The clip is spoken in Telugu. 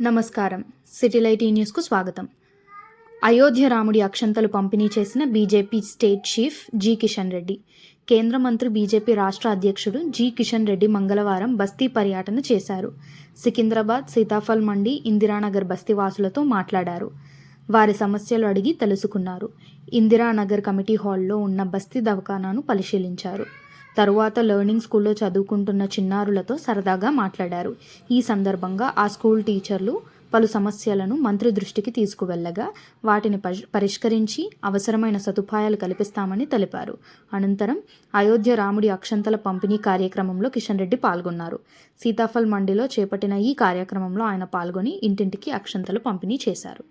నమస్కారం. సిటీలైట్ న్యూస్కు స్వాగతం. అయోధ్య రాముడి అక్షంతలు పంపిణీ చేసిన BJP state chief G Kishan Reddy. కేంద్ర మంత్రి బీజేపీ రాష్ట్ర అధ్యక్షుడు జి కిషన్ రెడ్డి మంగళవారం బస్తీ పర్యటన చేశారు. సికింద్రాబాద్, సీతాఫల్ మండి, ఇందిరానగర్ బస్తీవాసులతో మాట్లాడారు. వారి సమస్యలు అడిగి తెలుసుకున్నారు. ఇందిరానగర్ కమిటీ హాల్లో ఉన్న బస్తీ దవాఖానాను పరిశీలించారు. తరువాత లెర్నింగ్ స్కూల్లో చదువుకుంటున్న చిన్నారులతో సరదాగా మాట్లాడారు. ఈ సందర్భంగా ఆ స్కూల్ టీచర్లు పలు సమస్యలను మంత్రి దృష్టికి తీసుకువెళ్లగా వాటిని పరిష్కరించి అవసరమైన సదుపాయాలు కల్పిస్తామని తెలిపారు. అనంతరం అయోధ్య రాముడి అక్షంతల పంపిణీ కార్యక్రమంలో కిషన్ రెడ్డి పాల్గొన్నారు. సీతాఫల్ మండిలో చేపట్టిన ఈ కార్యక్రమంలో ఆయన పాల్గొని ఇంటింటికి అక్షంతలు పంపిణీ చేశారు.